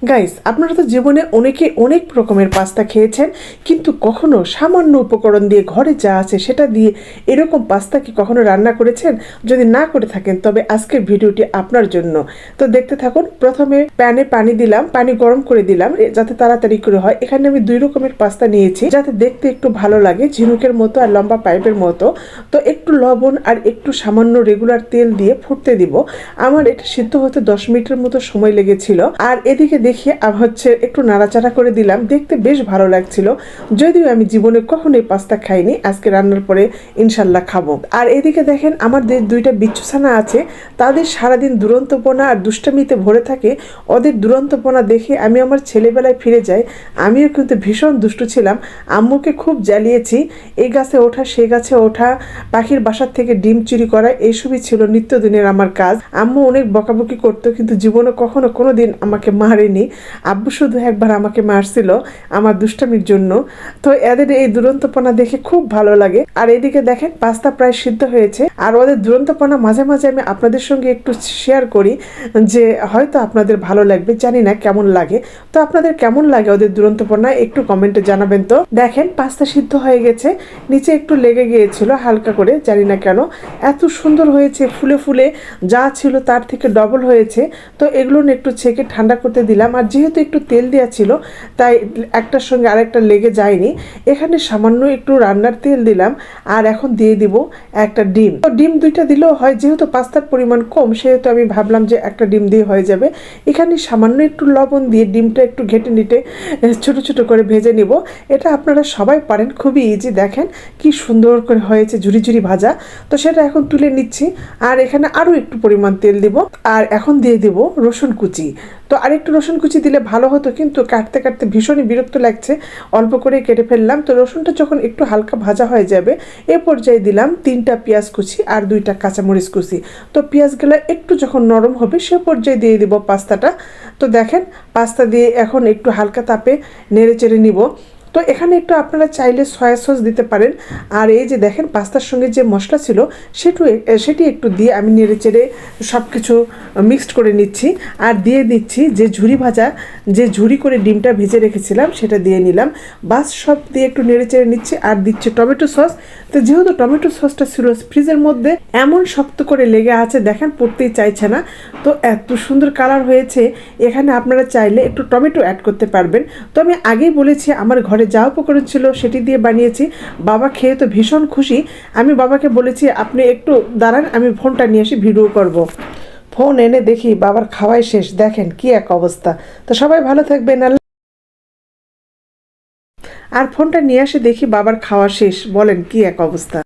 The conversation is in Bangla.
গাইস, আপনারা তো জীবনে অনেকে অনেক রকমের পাস্তা খেয়েছেন, কিন্তু কখনো সামান্য উপকরণ দিয়ে ঘরে যা আছে সেটা দিয়ে এরকম পাস্তা কি কখনো রান্না করেছেন? যদি না করে থাকেন তবে আজকের ভিডিওটি আপনার জন্য। তো দেখতে থাকুন। প্রথমে প্যানে পানি দিলাম, পানি গরম করে দিলাম যাতে তাড়াতাড়ি করে হয়। এখানে আমি 2 রকমের পাস্তা নিয়েছি যাতে দেখতে একটু ভালো লাগে, ঝিনুকের মতো আর লম্বা পাইপের মতো। তো একটু লবণ আর একটু সামান্য রেগুলার তেল দিয়ে ফুটতে দিব। আমার এটা সিদ্ধ হতে 10 মিনিটের মতো সময় লেগেছিল। আর এদিকে দেখি একটু নাড়াচাড়া করে দিলাম, দেখতে বেশ ভালো লাগছিল। যদিও আমি জীবনে কখনোই পাস্তা খাইনি, আজকে রান্নার পরে ইনশাল্লাহ খাবো। আর এদিকে দেখেন আমার যে 2টা বিচ্ছু ছানা আছে, তাদের সারাদিন দুরন্তপনা আর দুষ্টামিতে ভরে থাকে। ওদের দুরন্তপনা দেখে আমি আমার ছেলেবেলায় ফিরে যাই। আমিও কিন্তু ভীষণ দুষ্টু ছিলাম, আম্মুকে খুব জ্বালিয়েছি। এই গাছে ওঠা সেই গাছে ওঠা, পাখির বাসার থেকে ডিম চুরি করা, এইসবই ছিল নিত্যদিনের আমার কাজ। আম্মু অনেক বকাবকি করতো, কিন্তু জীবনে কখনো কোনো দিন আমাকে মারেনি। আব্বু শুধু একবার আমাকে মারছিল আমার দুষ্টামির জন্য। তো এদের এই দুরন্তপনা দেখে খুব ভালো লাগে। আর এদিকে দেখেন পাস্তা প্রায় সিদ্ধ হয়েছে। আর ওদের দুরন্তপনা মাঝে মাঝে আমি আপনাদের সঙ্গে একটু শেয়ার করি, যে হয়তো আপনাদের ভালো লাগবে, জানি না কেমন লাগে। তো আপনাদের কেমন লাগে ওদের দুরন্তপনা একটু কমেন্টে জানাবেন। তো দেখেন পাস্তা সিদ্ধ হয়ে গেছে, নিচে একটু লেগে গিয়েছিল হালকা করে, জানি না কেন। এত সুন্দর হয়েছে, ফুলে ফুলে যা ছিল তার থেকে ডবল হয়েছে। তো এগুলো একটু ছেঁকে ঠান্ডা করতে দিলাম। আর যেহেতু একটু তেল দেওয়া ছিল তাই একটার সঙ্গে আরেকটা লেগে যায়নি। এখানে সামান্য একটু রান্নার তেল দিলাম। আর এখন দিয়ে দিব একটা ডিম। তো ডিম 2টা দিলেও হয়, যেহেতু পাস্তার পরিমাণ কম সেহেতু আমি ভাবলাম যে একটা ডিম দিয়ে হয়ে যাবে। এখানে সামান্য একটু লবণ দিয়ে ডিমটা একটু ঘেটে নিতে ছোট ছোট করে ভেজে নিব। এটা আপনারা সবাই পারেন, খুবই ইজি। দেখেন কি সুন্দর করে হয়েছে, ঝুরি ঝুরি ভাজা। তো সেটা এখন তুলে নিচ্ছি। আর এখানে আরও একটু পরিমাণ তেল দিব। আর এখন দিয়ে দিব রসুন কুচি। তো আরেকটু রসুন কুচি দিলে ভালো হতো, কিন্তু কাটতে কাটতে ভীষণই বিরক্ত লাগছে, অল্প করে কেটে ফেললাম। তো রসুনটা যখন একটু হালকা ভাজা হয়ে যাবে এ পর্যায়ে দিলাম 3টা পেঁয়াজ কুচি আর 2টা কাঁচামরিচ কুচি। তো পেঁয়াজগুলো একটু যখন নরম হবে সে পর্যায়ে দিয়ে দিব পাস্তাটা। তো দেখেন পাস্তা দিয়ে এখন একটু হালকা তাপে নেড়ে চেড়ে নিব। তো এখানে একটু আপনারা চাইলে সয়া সস দিতে পারেন। আর এই যে দেখেন পাস্তার সঙ্গে যে মশলা ছিল সেটি একটু দিয়ে আমি নেড়ে চেড়ে সব কিছু মিক্সড করে নিচ্ছি। আর দিয়ে দিচ্ছি যে ঝুরি করে ডিমটা ভেজে রেখেছিলাম সেটা দিয়ে নিলাম। বাস সব দিয়ে একটু নেড়ে চেড়ে নিচ্ছি। আর দিচ্ছি টমেটো সস। তো যেহেতু টমেটো সসটা ছিল ফ্রিজের মধ্যে, এমন শক্ত করে লেগে আছে দেখেন, পড়তেই চাইছে না। তো এত সুন্দর কালার হয়েছে। এখানে আপনারা চাইলে একটু টমেটো অ্যাড করতে পারবেন। তো আমি আগেই বলেছি আমার ঘরে যা উপকরণ ছিল সেটি দিয়ে বানিয়েছি। বাবা খেয়ে তো ভীষণ খুশি। আমি বাবাকে বলেছি আপনি একটু দাঁড়ান, আমি ফোনটা নিয়ে আসি, ভিডিও করব। ফোন এনে দেখি বাবার খাওয়াই শেষ। দেখেন কি এক অবস্থা। তো সবাই ভালো থাকবেন। আর ফোনটা নিয়ে আসে দেখি বাবার খাওয়া শেষ। বলেন কি এক অবস্থা।